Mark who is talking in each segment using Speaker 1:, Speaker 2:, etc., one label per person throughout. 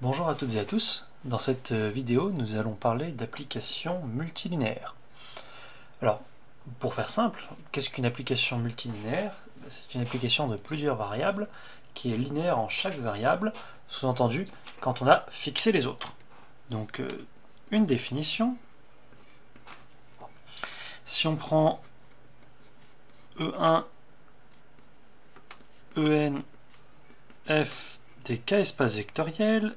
Speaker 1: Bonjour à toutes et à tous. Dans cette vidéo, nous allons parler d'applications multilinéaires. Alors, pour faire simple, qu'est-ce qu'une application multilinéaire? C'est une application de plusieurs variables qui est linéaire en chaque variable, sous-entendu quand on a fixé les autres. Donc, une définition. Si on prend E1, En, F des k espaces vectoriels,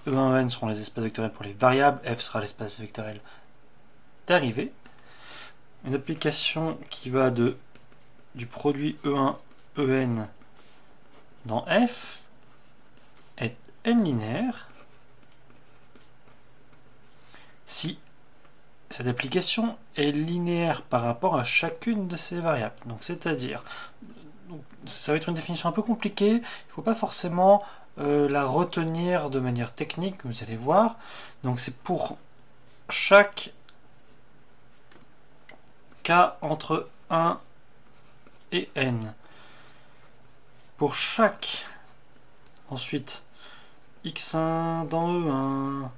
Speaker 1: E1 et En seront les espaces vectoriels pour les variables, F sera l'espace vectoriel d'arrivée. Une application qui va du produit E1, En dans F est n linéaire si cette application est linéaire par rapport à chacune de ces variables. Donc c'est-à-dire, ça va être une définition un peu compliquée, il ne faut pas forcément la retenir de manière technique, vous allez voir. Donc c'est pour chaque k entre 1 et n. Pour chaque, ensuite, x1 dans E1,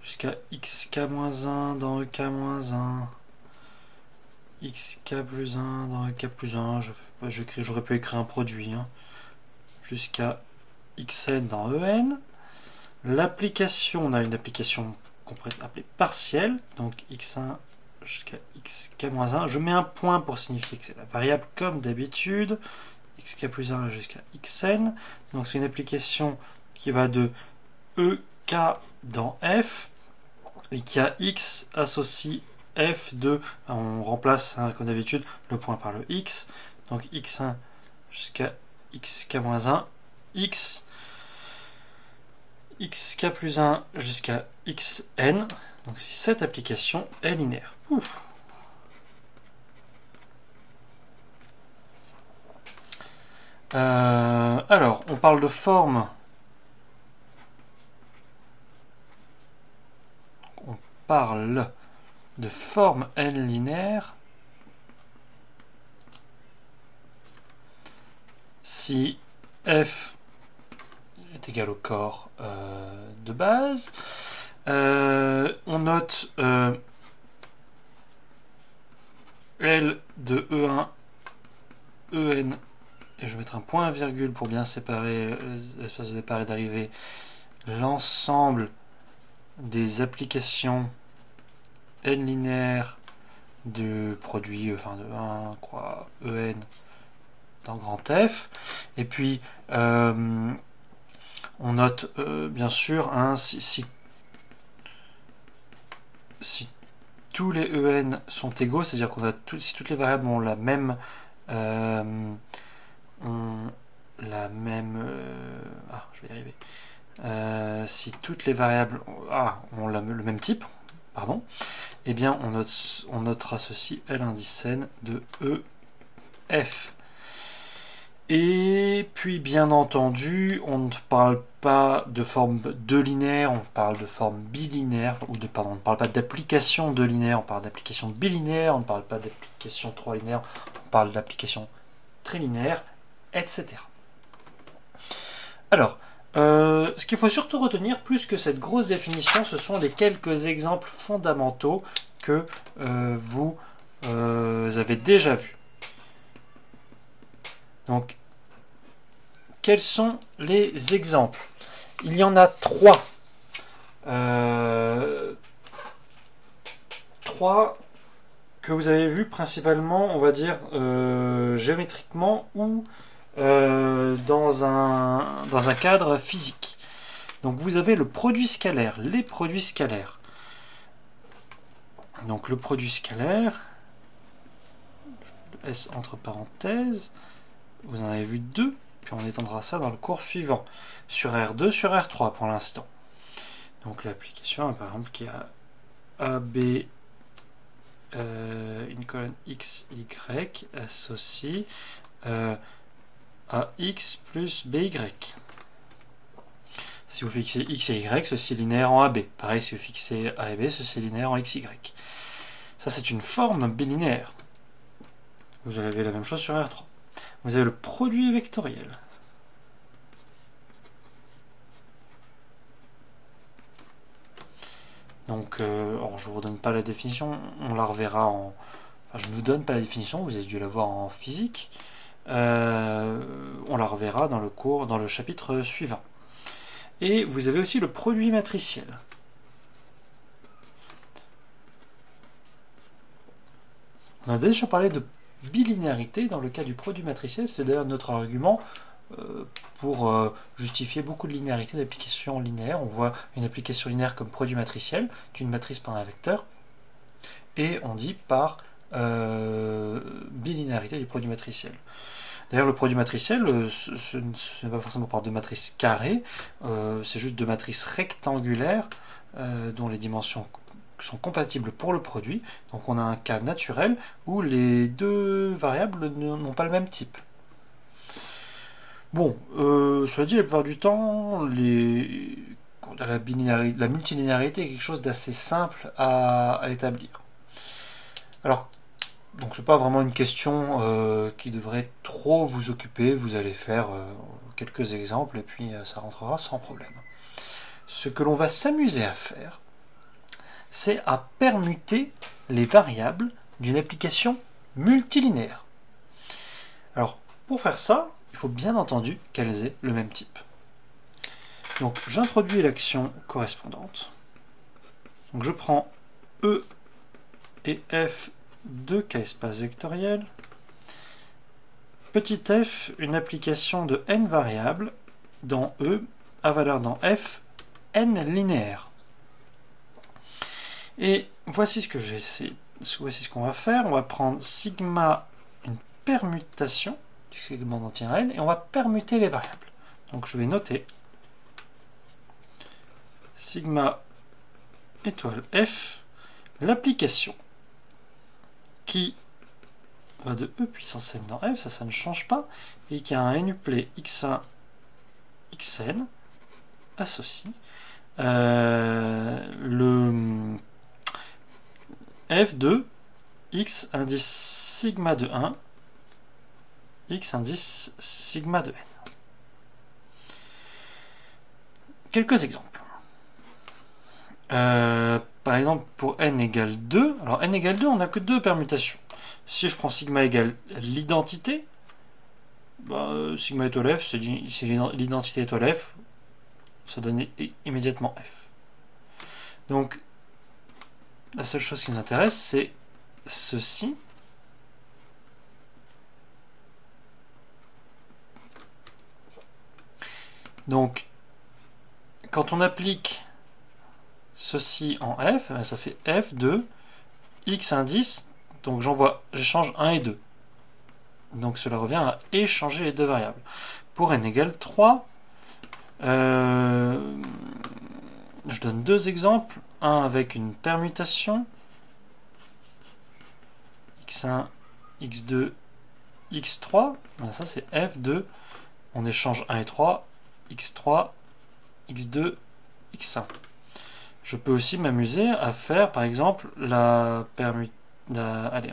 Speaker 1: jusqu'à xk-1 dans ek-1, xk plus 1 dans ek plus 1, j'aurais pu écrire un produit, hein, jusqu'à xn dans En. L'application, on a une application qu'on pourrait appeler partielle, donc x1 jusqu'à xk-1. Je mets un point pour signifier que c'est la variable comme d'habitude, xk plus 1 jusqu'à xn. Donc c'est une application qui va de ek dans f et qui a x associe f de, on remplace hein, comme d'habitude le point par le x, donc x1 jusqu'à xk-1, xk plus 1 jusqu'à xn. Donc si cette application est linéaire. Alors, on parle de forme. On parle de forme N linéaire si f est égal au corps de base. On note L de E1, En, et je vais mettre un point virgule pour bien séparer l'espace de départ et d'arrivée, l'ensemble des applications n linéaires du produit, enfin de 1, croix, En dans grand F. Et puis, on note bien sûr hein, si tous les En sont égaux, c'est-à-dire qu'on a si toutes les variables ont la même je vais y arriver. Si toutes les variables ont le même type, pardon, eh bien on notera ceci L indice n de EF. Et puis bien entendu, on ne parle pas de forme 2 linéaire, on parle de forme bilinéaire, on ne parle pas d'application 2 linéaire, on parle d'application bilinéaire, on ne parle pas d'application 3 linéaire, on parle d'application trilinéaire, etc. Alors, ce qu'il faut surtout retenir, plus que cette grosse définition, ce sont les quelques exemples fondamentaux que vous avez déjà vus. Donc, quels sont les exemples? Il y en a 3. 3 que vous avez vus principalement, on va dire, géométriquement ou dans un cadre physique. Donc vous avez le produit scalaire, les produits scalaires. Donc le produit scalaire, S entre parenthèses, vous en avez vu 2, puis on étendra ça dans le cours suivant, sur R2, sur R3 pour l'instant. Donc l'application, par exemple, qui a AB, une colonne X, Y, associe à X plus BY. Si vous fixez X et Y, ceci est linéaire en AB. Pareil, si vous fixez A et B, ceci est linéaire en XY. Ça, c'est une forme bilinéaire. Vous avez la même chose sur R3. Vous avez le produit vectoriel. Donc, alors je ne vous redonne pas la définition, on la reverra en... Enfin, je ne vous donne pas la définition, vous avez dû la voir en physique. On la reverra dans le cours, dans le chapitre suivant. Et vous avez aussi le produit matriciel. On a déjà parlé de bilinéarité dans le cas du produit matriciel, c'est d'ailleurs notre argument pour justifier beaucoup de linéarité d'applications linéaires. On voit une application linéaire comme produit matriciel d'une matrice par un vecteur, et on dit par bilinéarité du produit matriciel. D'ailleurs, le produit matriciel, ce n'est pas forcément par deux matrices carrées, c'est juste deux matrices rectangulaires dont les dimensions sont compatibles pour le produit. Donc on a un cas naturel où les deux variables n'ont pas le même type. Bon, cela dit, la plupart du temps, la multilinéarité est quelque chose d'assez simple à établir. Alors, donc c'est pas vraiment une question qui devrait trop vous occuper, vous allez faire quelques exemples et puis ça rentrera sans problème. Ce que l'on va s'amuser à faire, c'est à permuter les variables d'une application multilinéaire. Alors, pour faire ça, il faut bien entendu qu'elles aient le même type. Donc, j'introduis l'action correspondante. Donc, je prends E et F de k-espace vectoriel. Petit f, une application de n variables dans E à valeur dans F, n linéaire. Et voici ce que je vais essayer. Voici ce qu'on va faire. On va prendre sigma, une permutation du segment entier n, et on va permuter les variables. Donc je vais noter sigma étoile f, l'application qui va de E puissance n dans F, ça ne change pas, et qui a un nuplet x1, xn, associe le f de x indice sigma de 1, x indice sigma de n. Quelques exemples. Par exemple, pour n égale 2, alors n égale 2, on n'a que deux permutations. Si je prends sigma égale l'identité, sigma étoile f, c'est l'identité étoile f, ça donne immédiatement f. Donc, la seule chose qui nous intéresse, c'est ceci. Donc, quand on applique ceci en f, ça fait f de x indice, donc j'échange 1 et 2. Donc cela revient à échanger les deux variables. Pour n égale 3, je donne deux exemples. Un avec une permutation, x1, x2, x3. Ça c'est f de, on échange 1 et 3, x3, x2, x1. Je peux aussi m'amuser à faire, par exemple, allez,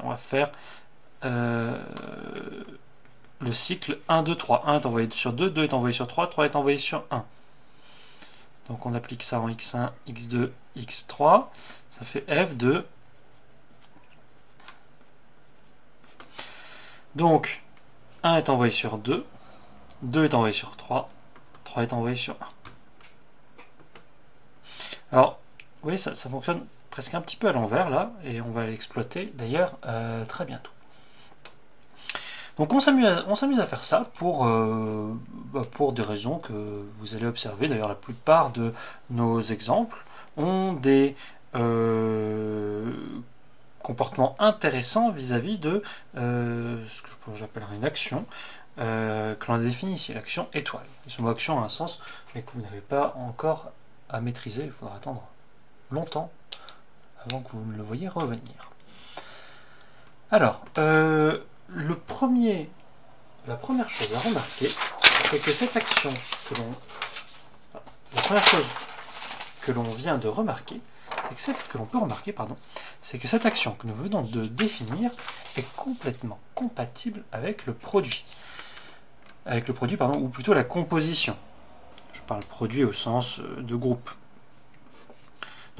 Speaker 1: on va faire le cycle 1, 2, 3. 1 est envoyé sur 2, 2 est envoyé sur 3, 3 est envoyé sur 1. Donc on applique ça en x1, x2, x3. Ça fait f de... Donc, 1 est envoyé sur 2, 2 est envoyé sur 3, 3 est envoyé sur 1. Alors, vous voyez, ça fonctionne presque un petit peu à l'envers là, et on va l'exploiter d'ailleurs très bientôt. Donc on s'amuse à faire ça pour des raisons que vous allez observer. D'ailleurs, la plupart de nos exemples ont des comportements intéressants vis-à-vis de ce que j'appellerais une action que l'on a définie ici, l'action étoile. Ce mot action a un sens, mais que vous n'avez pas encore à maîtriser. Il faudra attendre longtemps avant que vous ne le voyez revenir. Alors, la première chose à remarquer, c'est que cette action la première chose que l'on vient de remarquer, c'est que cette action que nous venons de définir est complètement compatible avec le produit. Ou plutôt la composition. Je parle produit au sens de groupe.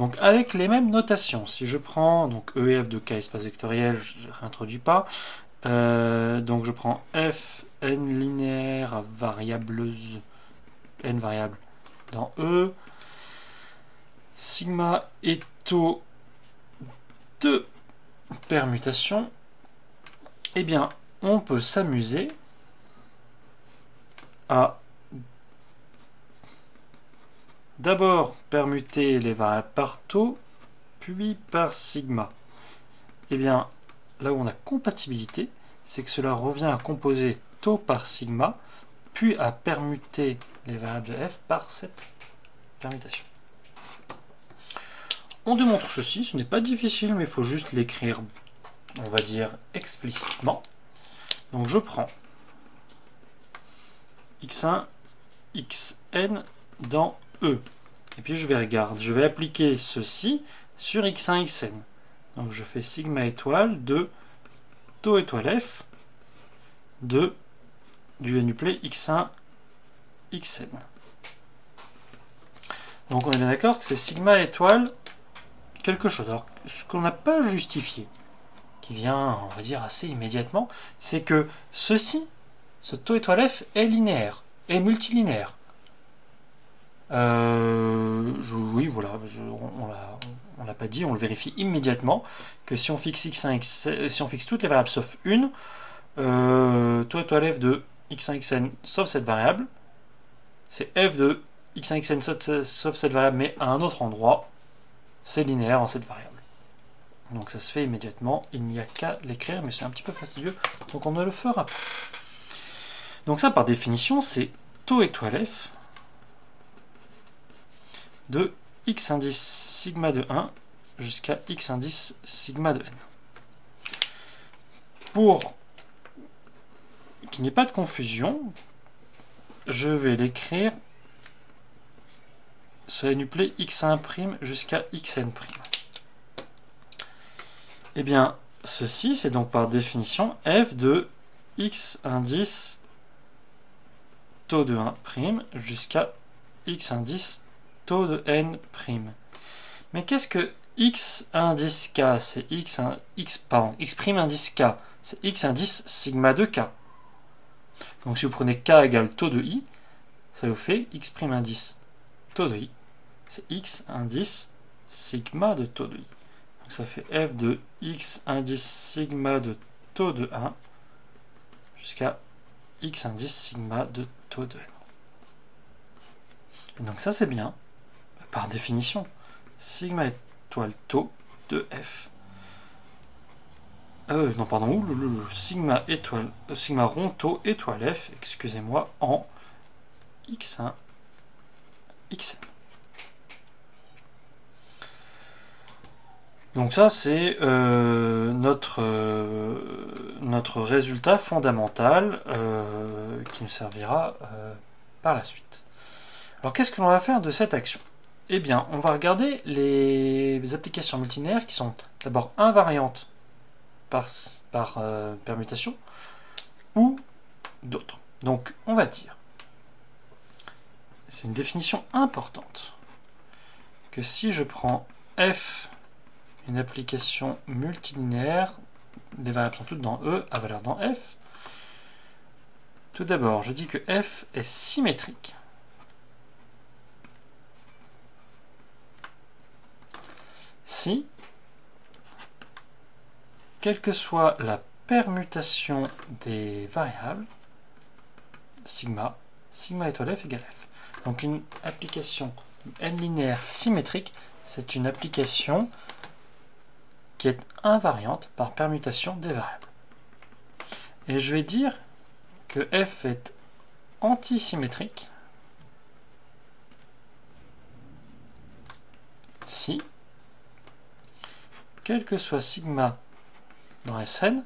Speaker 1: Donc avec les mêmes notations, si je prends donc E et F de K espace vectoriel, je ne réintroduis pas. Donc je prends F, n linéaire à variableuse, n variables dans E, sigma et taux de permutation, eh bien on peut s'amuser à d'abord permuter les variables par taux, puis par sigma. Eh bien, là où on a compatibilité, c'est que cela revient à composer taux par sigma, puis à permuter les variables de f par cette permutation. On démontre ceci, ce n'est pas difficile, mais il faut juste l'écrire, on va dire, explicitement. Donc je prends x1, xn dans E. Et puis je vais appliquer ceci sur x1, xn. Donc je fais sigma étoile de taux étoile f de du dénuplé x1, xn. Donc on est bien d'accord que c'est sigma étoile quelque chose. Alors ce qu'on n'a pas justifié, qui vient, on va dire, assez immédiatement, c'est que ceci, ce taux étoile f est linéaire, est multilinéaire. Oui, voilà, on l'a pas dit, on le vérifie immédiatement, que si on fixe x1, si on fixe toutes les variables sauf une, taux étoile f de x1, xn sauf cette variable, c'est f de x1, xn sauf cette variable, mais à un autre endroit, c'est linéaire en cette variable. Donc ça se fait immédiatement, il n'y a qu'à l'écrire, mais c'est un petit peu fastidieux, donc on ne le fera pas. Donc ça, par définition, c'est taux étoile f de x indice sigma de 1 jusqu'à x indice sigma de n. Pour qu'il n'y ait pas de confusion, je vais l'écrire sur la nuplée x1' jusqu'à xn'. Eh bien, ceci, c'est donc par définition f de x indice taux de 1' jusqu'à x indice taux de n'. Mais qu'est-ce que x indice k? C'est x indice k, c'est x indice sigma de k. Donc si vous prenez k égale taux de i, ça vous fait x' indice taux de i, c'est x indice sigma de taux de i. Donc ça fait f de x indice sigma de taux de 1 jusqu'à x indice sigma de taux de n. Et donc ça c'est bien, par définition, sigma étoile taux de f. Non pardon, sigma étoile, sigma rond taux étoile f, excusez-moi, en x1, xn. Donc ça c'est notre résultat fondamental qui nous servira par la suite. Alors qu'est-ce que l'on va faire de cette action? Eh bien, on va regarder les applications multilinéaires qui sont d'abord invariantes par permutation ou d'autres. Donc on va dire, c'est une définition importante, que si je prends f, une application multilinéaire, les variables sont toutes dans E, à valeur dans F. Tout d'abord, je dis que F est symétrique si, quelle que soit la permutation des variables, sigma étoile f égale f. Donc une application n linéaire symétrique, c'est une application qui est invariante par permutation des variables. Et je vais dire que f est antisymétrique si, quel que soit sigma dans Sn,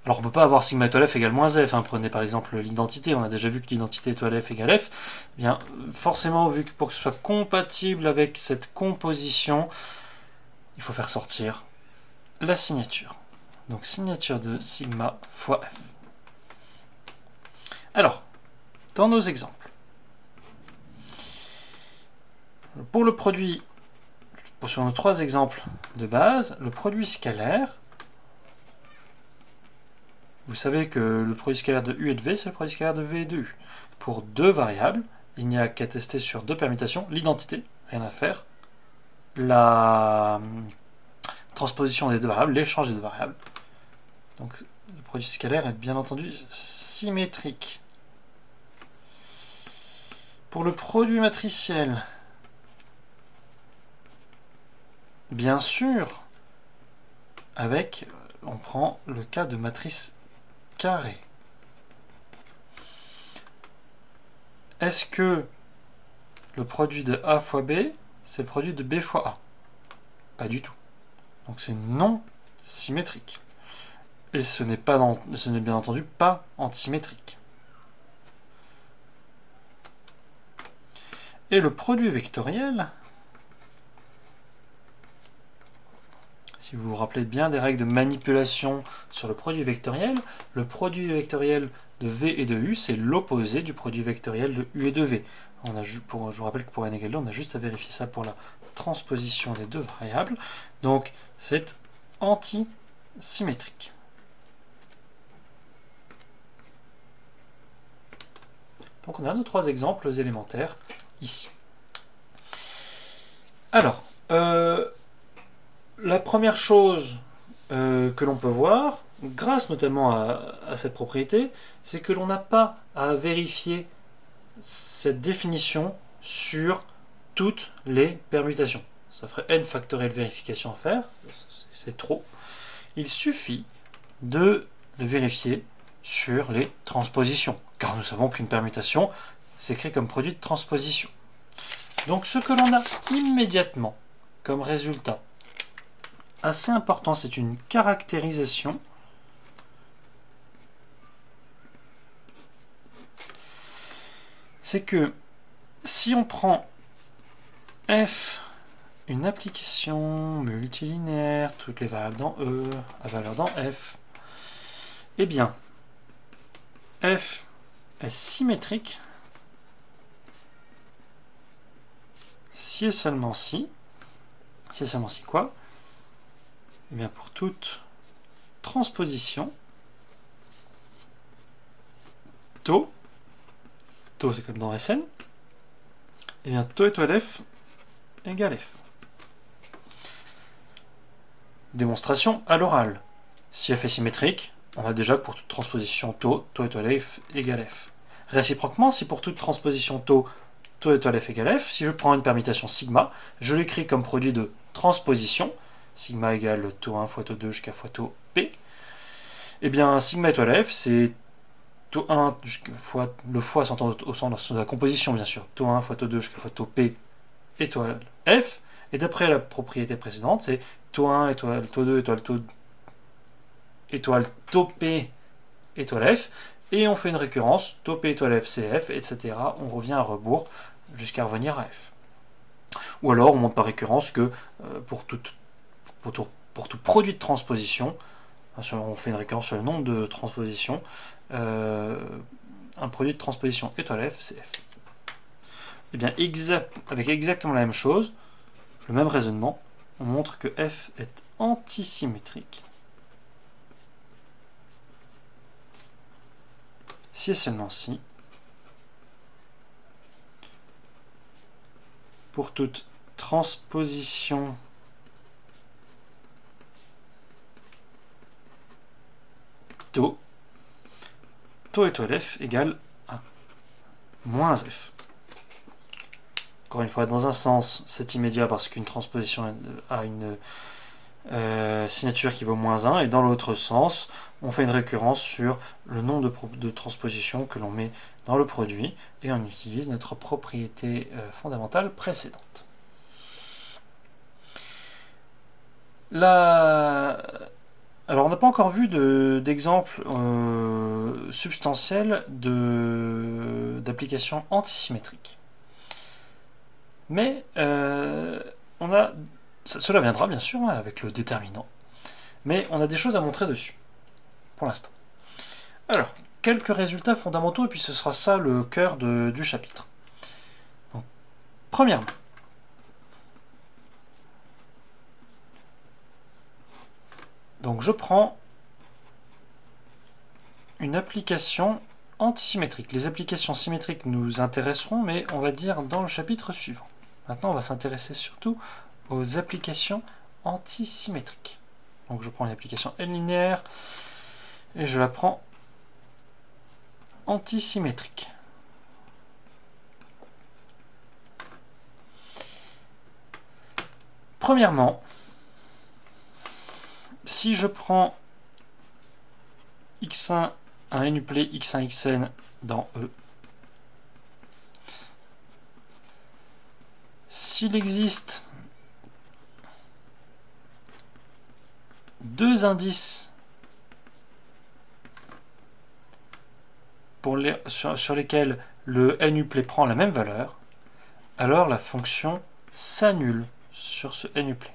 Speaker 1: alors on ne peut pas avoir sigma étoile f égale moins f, hein. Prenez par exemple l'identité, on a déjà vu que l'identité étoile f égale f, eh bien forcément, vu que pour que ce soit compatible avec cette composition, il faut faire sortir la signature. Donc signature de sigma fois f. Alors, dans nos exemples, pour le produit sur nos 3 exemples de base, le produit scalaire, vous savez que le produit scalaire de U et de V, c'est le produit scalaire de V et de U. Pour 2 variables, il n'y a qu'à tester sur 2 permutations, l'identité, rien à faire, la transposition des 2 variables, l'échange des 2 variables. Donc le produit scalaire est bien entendu symétrique. Pour le produit matriciel, bien sûr, on prend le cas de matrice carrée. Est-ce que le produit de A fois B, c'est le produit de B fois A? Pas du tout. Donc c'est non symétrique. Et ce n'est bien entendu pas antisymétrique. Et le produit vectoriel, si vous vous rappelez bien des règles de manipulation sur le produit vectoriel, le produit vectoriel de V et de U, c'est l'opposé du produit vectoriel de U et de V. Je vous rappelle que pour n égale 2, on a juste à vérifier ça pour la transposition des 2 variables. Donc c'est antisymétrique. Donc on a nos 3 exemples élémentaires ici. Alors, la première chose que l'on peut voir, grâce notamment à cette propriété, c'est que l'on n'a pas à vérifier cette définition sur toutes les permutations. Ça ferait n factoriel vérification à faire, c'est trop. Il suffit de le vérifier sur les transpositions, car nous savons qu'une permutation s'écrit comme produit de transposition. Donc ce que l'on a immédiatement comme résultat assez important, c'est une caractérisation c'est que si on prend f, une application multilinéaire, toutes les variables dans E, à valeur dans f, eh bien f est symétrique si et seulement si quoi? Eh bien pour toute transposition tau c'est comme dans Sn, et bien tau étoile f égale f. Démonstration à l'oral. Si f est symétrique, on a déjà que pour toute transposition tau étoile f égale f. Réciproquement, si pour toute transposition tau étoile f égale f, si je prends une permutation sigma, je l'écris comme produit de transposition, sigma égale tau 1 fois tau 2 jusqu'à fois tau p, et bien sigma étoile f, c'est tau 1 fois, le fois s'entend au sens de la composition bien sûr, tau 1 fois tau 2 jusqu'à fois tau p étoile f, et d'après la propriété précédente, c'est tau 1 étoile tau 2 étoile tau p étoile f, et on fait une récurrence, tau p étoile f, cf, etc. On revient à rebours jusqu'à revenir à f. Ou alors on montre par récurrence que pour tout produit de transposition, on fait une récurrence sur le nombre de transpositions, un produit de transposition étoile f, c'est f. Et bien avec exactement la même chose, le même raisonnement, on montre que f est antisymétrique si et seulement si pour toute transposition tau étoile f égale à moins f. Encore une fois, dans un sens, c'est immédiat parce qu'une transposition a une signature qui vaut moins 1, et dans l'autre sens, on fait une récurrence sur le nombre de transpositions que l'on met dans le produit, et on utilise notre propriété fondamentale précédente. Alors on n'a pas encore vu d'exemple substantiel d'application antisymétrique. Mais cela viendra bien sûr avec le déterminant. Mais on a des choses à montrer dessus, pour l'instant. Alors, quelques résultats fondamentaux, et puis ce sera ça le cœur du chapitre. Donc, premièrement, Donc je prends une application antisymétrique. Les applications symétriques nous intéresseront, mais on va dire dans le chapitre suivant. Maintenant, on va s'intéresser surtout aux applications antisymétriques. Donc je prends une application N linéaire et je la prends antisymétrique. Premièrement, si je prends x1 un n-uplet x1 xn dans E, s'il existe deux indices sur lesquels le n-uplet prend la même valeur, alors la fonction s'annule sur ce n-uplet.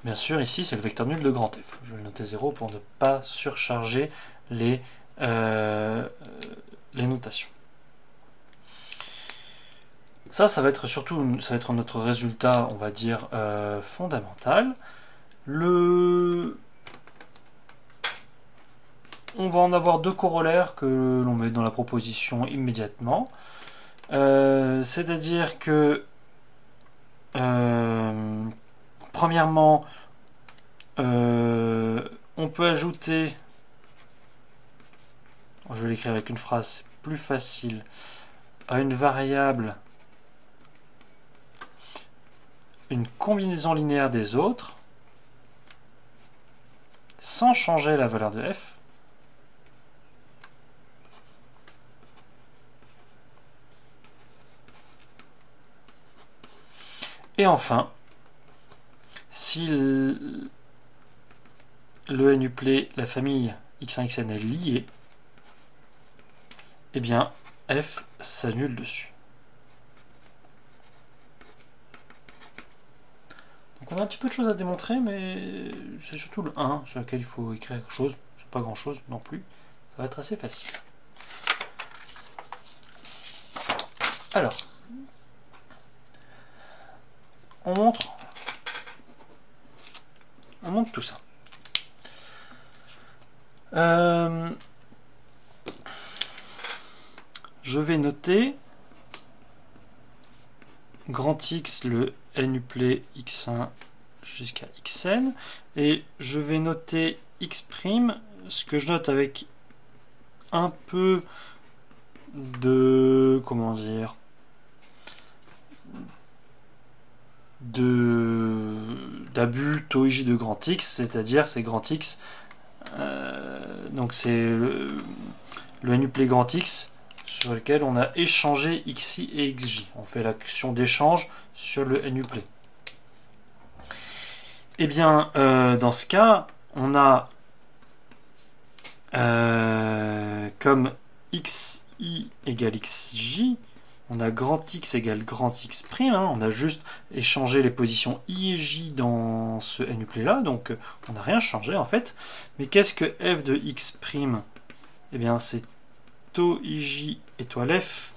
Speaker 1: Bien sûr, ici, c'est le vecteur nul de grand F. Je vais le noter 0 pour ne pas surcharger les notations. Ça va être surtout notre résultat, on va dire, fondamental. On va en avoir deux corollaires que l'on met dans la proposition immédiatement. C'est-à-dire que, premièrement, on peut ajouter, je vais l'écrire avec une phrase, c'est plus facile, à une variable une combinaison linéaire des autres sans changer la valeur de f. Et enfin, si le n-uplet, la famille x1 xn est liée, eh bien f s'annule dessus. Donc on a un petit peu de choses à démontrer, mais c'est surtout le 1 sur lequel il faut écrire quelque chose. C'est pas grand chose non plus. Ça va être assez facile. Alors, on montre tout ça. Je vais noter grand X, le n-uplet x1 jusqu'à xn, et je vais noter x', ce que je note avec un peu de, comment dire, d'abus taux ij de grand X, c'est-à-dire c'est grand X, donc c'est le n-uplet grand X sur lequel on a échangé xi et xj. On fait l'action d'échange sur le n-uplet. Eh bien, dans ce cas, on a comme xi égale xj, on a grand X égale grand X', on a juste échangé les positions I et J dans ce n-uplet là, donc on n'a rien changé en fait. Mais qu'est-ce que f de X'? Eh bien c'est taux IJ étoile F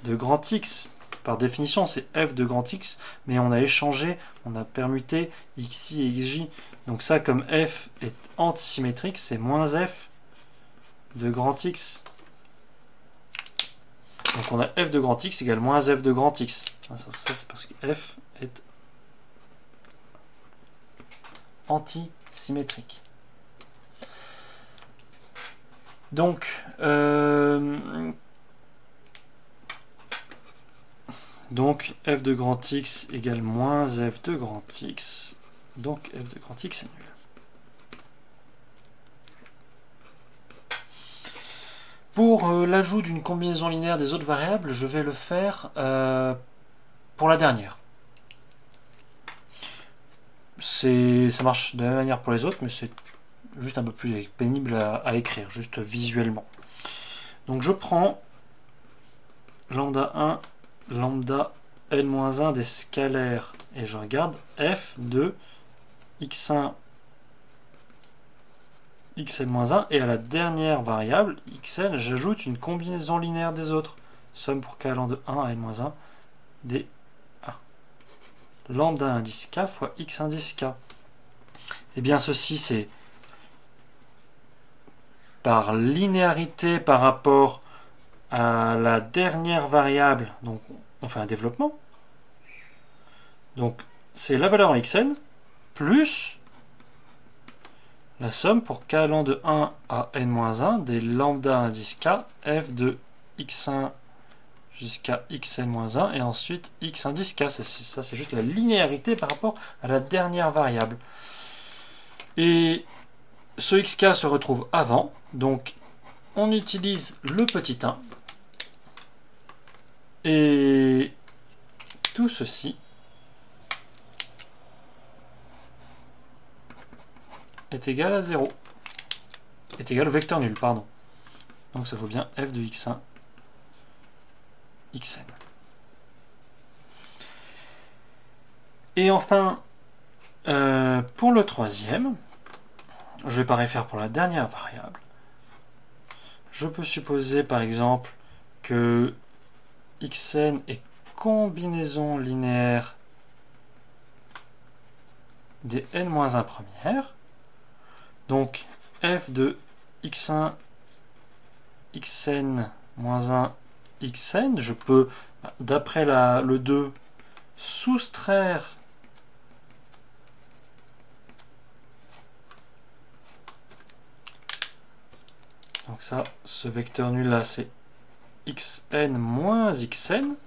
Speaker 1: de grand X. Par définition c'est f de grand X, mais on a échangé, on a permuté xi et xj. Donc ça, comme f est antisymétrique, c'est moins f de grand X. Donc on a f de grand X égale moins f de grand X. Ça c'est parce que f est antisymétrique. Donc, f de grand X égale moins f de grand X. Donc f de grand X est nul. Pour l'ajout d'une combinaison linéaire des autres variables, je vais le faire pour la dernière. Ça marche de la même manière pour les autres, mais c'est juste un peu plus pénible à écrire, juste visuellement. Donc je prends lambda 1, lambda n-1 des scalaires, et je regarde f de x1 xn-1, et à la dernière variable, xn, j'ajoute une combinaison linéaire des autres. Somme pour k allant de 1 à n-1 des lambda indice k fois x indice k. Et bien ceci c'est par linéarité par rapport à la dernière variable, donc on fait un développement. Donc c'est la valeur en xn plus la somme pour k allant de 1 à n-1 des lambda indice k f de x1 jusqu'à xn-1 et ensuite x indice k. Ça c'est juste la linéarité par rapport à la dernière variable. Et ce xk se retrouve avant, donc on utilise le petit 1 et tout ceci est égal à 0. Est égal au vecteur nul, pardon. Donc ça vaut bien f de x1, xn. Et enfin, pour le troisième, je vais pareil faire pour la dernière variable. Je peux supposer par exemple que xn est combinaison linéaire des n-1 premières. Donc f de x1, xn-1, xn, je peux, d'après le 2, soustraire donc ça, ce vecteur nul là, c'est xn moins xn. Donc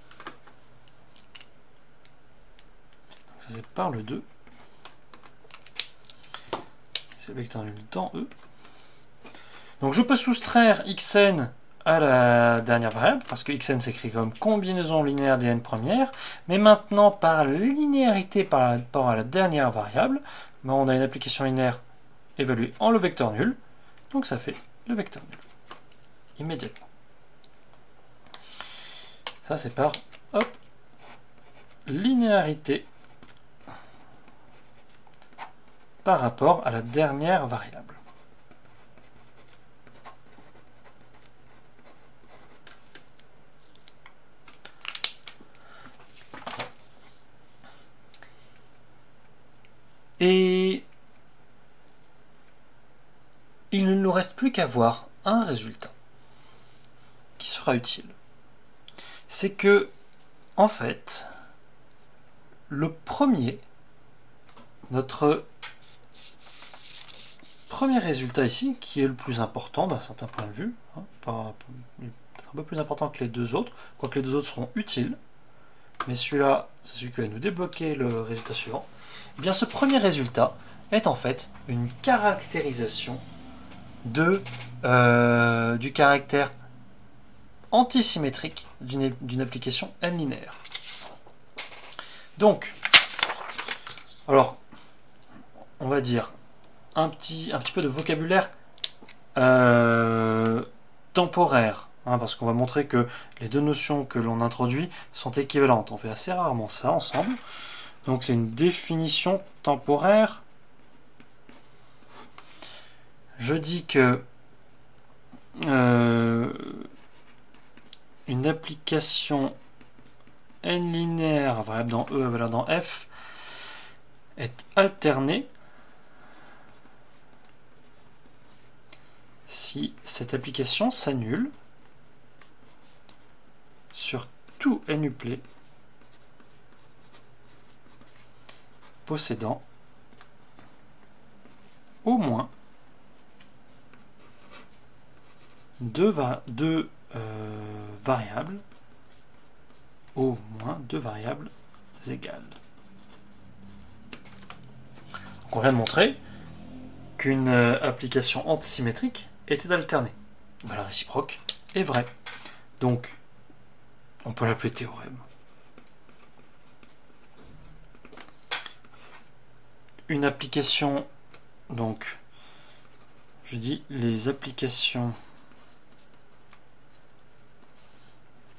Speaker 1: ça c'est par le 2. C'est le vecteur nul dans E. Donc je peux soustraire xn à la dernière variable, parce que xn s'écrit comme combinaison linéaire des n premières, mais maintenant par linéarité par rapport à la dernière variable, on a une application linéaire évaluée en le vecteur nul, donc ça fait le vecteur nul, immédiatement. Ça c'est par linéarité par rapport à la dernière variable. Et il ne nous reste plus qu'à voir un résultat qui sera utile. C'est que, en fait, notre premier résultat ici, qui est le plus important d'un certain point de vue, un peu plus important que les deux autres, quoique les deux autres seront utiles, mais celui-là, c'est celui qui va nous débloquer le résultat suivant. Eh bien, ce premier résultat est en fait une caractérisation du caractère antisymétrique d'une application n linéaire. Donc, alors, on va dire un petit peu de vocabulaire temporaire, parce qu'on va montrer que les deux notions que l'on introduit sont équivalentes. On fait assez rarement ça ensemble. Donc c'est une définition temporaire. Je dis que une application n linéaire, variable dans E, valeur dans F, est alternée si cette application s'annule sur tout n-uplet possédant au moins deux variables égales. Donc on vient de montrer qu'une application antisymétrique était alternée. La réciproque est vraie. Donc on peut l'appeler théorème. Une application, donc je dis les applications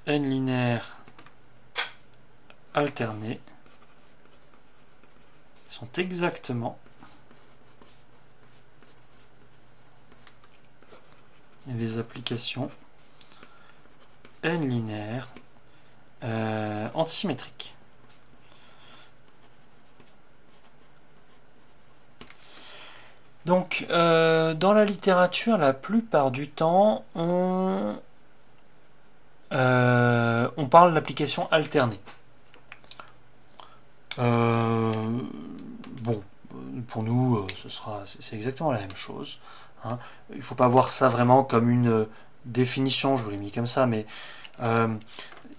Speaker 1: n linéaires alternées sont exactement les applications n linéaires antisymétriques. Donc, dans la littérature, la plupart du temps, on parle d'application alternée. Bon, pour nous, c'est exactement la même chose. Hein. Il ne faut pas voir ça vraiment comme une définition, je vous l'ai mis comme ça, mais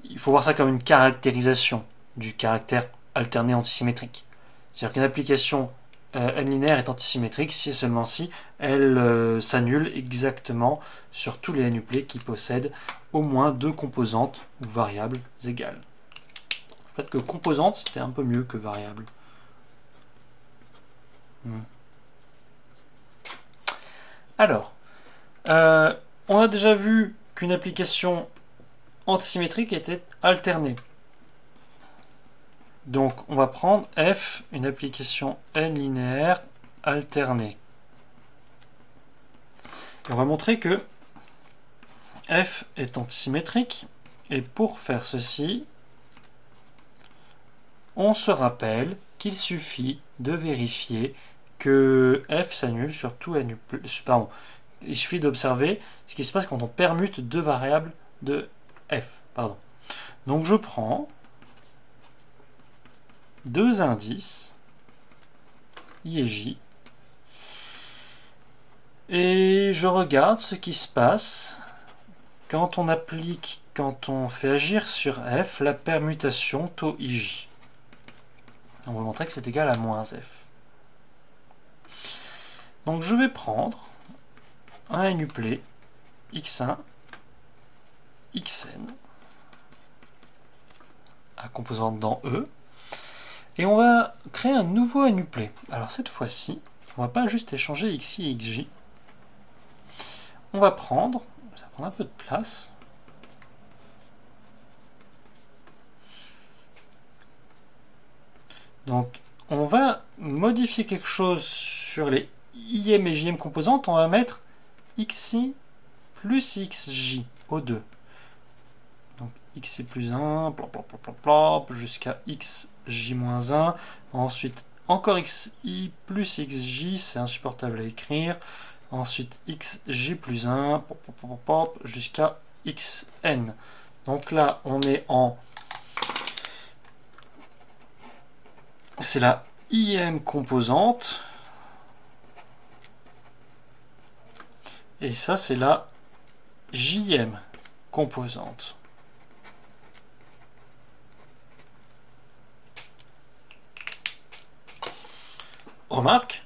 Speaker 1: il faut voir ça comme une caractérisation du caractère alterné antisymétrique. C'est-à-dire qu'une application n-linéaire est antisymétrique si et seulement si elle s'annule exactement sur tous les n-uplets qui possèdent au moins deux composantes ou variables égales. Peut-être que composante c'était un peu mieux que variable. Alors, on a déjà vu qu'une application antisymétrique était alternée. Donc on va prendre f, une application n linéaire alternée. Et on va montrer que f est antisymétrique. Et pour faire ceci, on se rappelle qu'il suffit de vérifier que f s'annule sur tout n. Pardon, il suffit d'observer ce qui se passe quand on permute deux variables de f. Pardon. Donc je prends deux indices, i et j, et je regarde ce qui se passe quand on fait agir sur f la permutation taux ij. On va montrer que c'est égal à moins f. Donc je vais prendre un n-uplet x1, xn, à composante dans E, et on va créer un nouveau n-uplet. Alors cette fois-ci, on ne va pas juste échanger xi et xj. On va prendre, ça prend un peu de place, donc on va modifier quelque chose sur les im et jm composantes, on va mettre xi plus xj aux deux. Donc xi plus 1, jusqu'à xj moins 1, ensuite encore xi plus xj, c'est insupportable à écrire, ensuite xj plus 1, jusqu'à xn. Donc là, on est en... C'est la im composante. Et ça, c'est la jm composante. Remarque,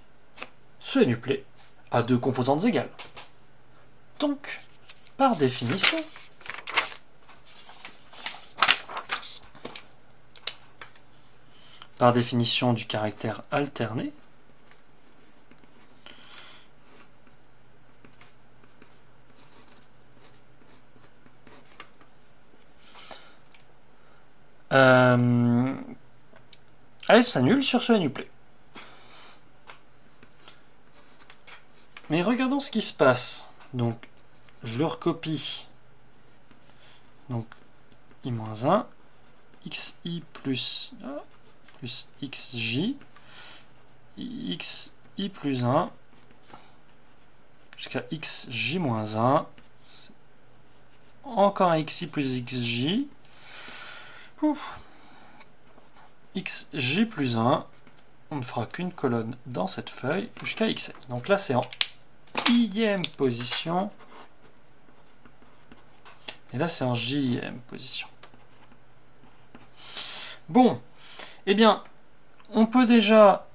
Speaker 1: ce n-uplet a deux composantes égales. Donc, par définition, du caractère alterné, f s'annule sur ce n-uplet. Mais regardons ce qui se passe. Donc, je le recopie. Donc, i-1, xi plus xj, xi plus 1, jusqu'à xj moins 1, encore un xi plus xj, xj plus 1, on ne fera qu'une colonne dans cette feuille, jusqu'à xn. Donc là, c'est en i-ème position, et là, c'est en j-ème position. Bon, eh bien, on peut déjà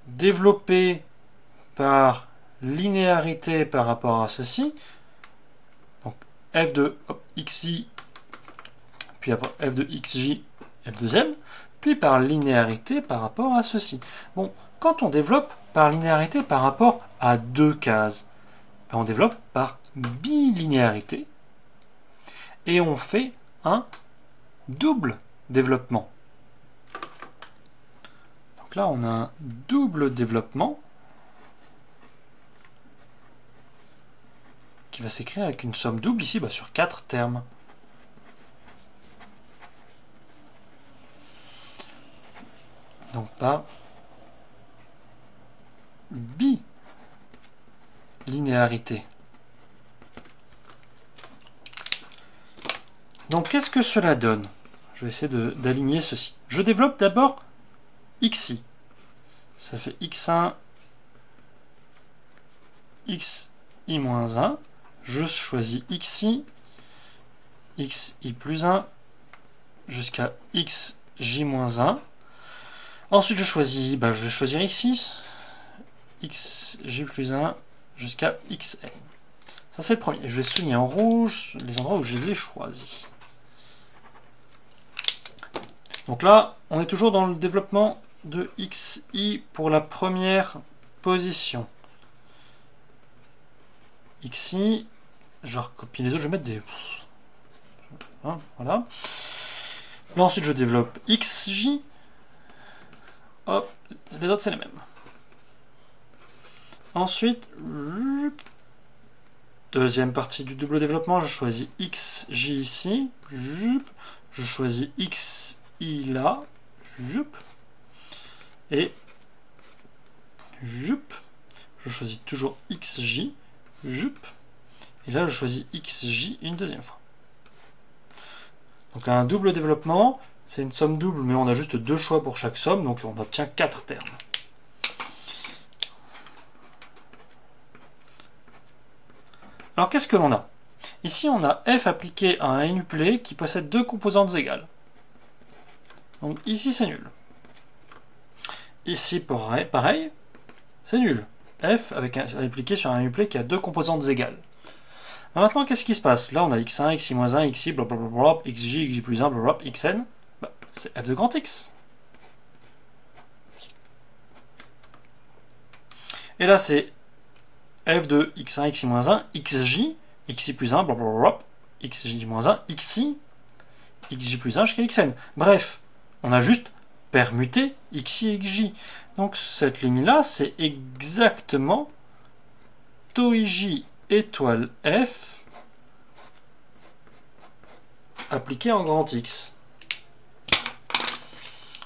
Speaker 1: développer par linéarité par rapport à ceci. Donc f de xi, puis après f de xj, f2m, puis par linéarité par rapport à ceci. Bon, quand on développe par linéarité par rapport à deux cases, on développe par bilinéarité et on fait un double développement. Donc là, on a un double développement qui va s'écrire avec une somme double ici sur 4 termes. Donc par bilinéarité. Donc qu'est-ce que cela donne? Je vais essayer d'aligner ceci. Je développe d'abord xi. Ça fait x1, xi-1. Je choisis xi, xi plus 1, jusqu'à xj-1. Ensuite, je vais choisir xi, xj plus 1, jusqu'à xn. Ça, c'est le premier. Je vais souligner en rouge les endroits où je les ai choisis. Donc là, on est toujours dans le développement de xi pour la première position. Xi, je recopie les autres, je vais mettre des... Hein, voilà. Là, ensuite, je développe xj. Hop, les autres, c'est les mêmes. Ensuite, deuxième partie du double développement, je choisis xj ici. Je choisis xi là. Et je choisis toujours xj. Et là, je choisis xj une deuxième fois. Donc un double développement, c'est une somme double, mais on a juste deux choix pour chaque somme, donc on obtient 4 termes. Alors qu'est-ce que l'on a? Ici, on a f appliqué à un unuplet qui possède deux composantes égales. Donc ici, c'est nul. Ici, pareil, c'est nul. F appliqué sur un unuplet qui a deux composantes égales. Maintenant, qu'est-ce qui se passe? Là, on a x1, xi-1, xi, blablabla, xj, xj plus 1, blablabla, xn. Bah, c'est f de grand x. Et là, c'est f de x1, xi-1, xj, xi plus 1, blablabla, xj-1, xi, xj plus 1 jusqu'à xn. Bref, on a juste permuté xi et xj. Donc cette ligne-là, c'est exactement TOIJ étoile f appliqué en grand X.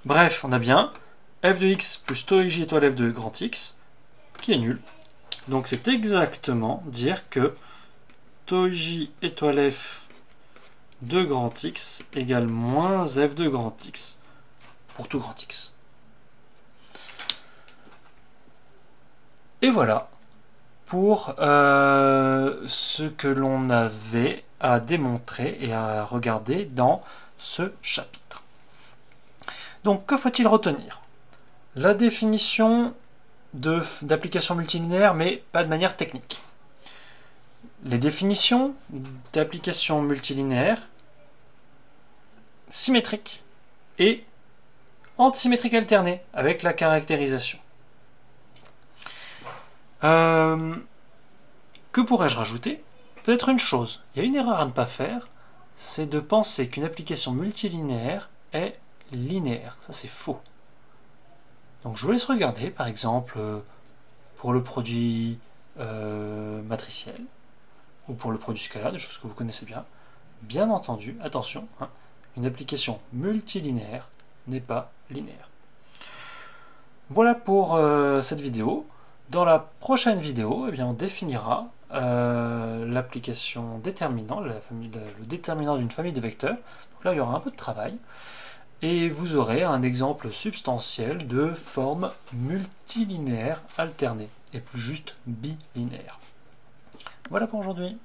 Speaker 1: Bref, on a bien f de x plus TOIJ étoile f de grand X qui est nul. Donc c'est exactement dire que TOIJ étoile f de grand X égale moins f de grand X pour tout grand X. Et voilà pour ce que l'on avait à démontrer et à regarder dans ce chapitre. Donc que faut-il retenir? La définition d'application multilinéaire, mais pas de manière technique. Les définitions d'application multilinéaire symétrique et antisymétrique alternée avec la caractérisation. Que pourrais-je rajouter? Peut-être une chose. Il y a une erreur à ne pas faire, c'est de penser qu'une application multilinéaire est linéaire. Ça, c'est faux. Donc je vous laisse regarder, par exemple, pour le produit matriciel, ou pour le produit scalaire, des choses que vous connaissez bien. Bien entendu, attention, hein, une application multilinéaire n'est pas linéaire. Voilà pour cette vidéo. Dans la prochaine vidéo, eh bien, on définira l'application déterminant, le déterminant d'une famille de vecteurs. Donc là, il y aura un peu de travail. Et vous aurez un exemple substantiel de forme multilinéaire alternée, et plus juste bilinéaire. Voilà pour aujourd'hui.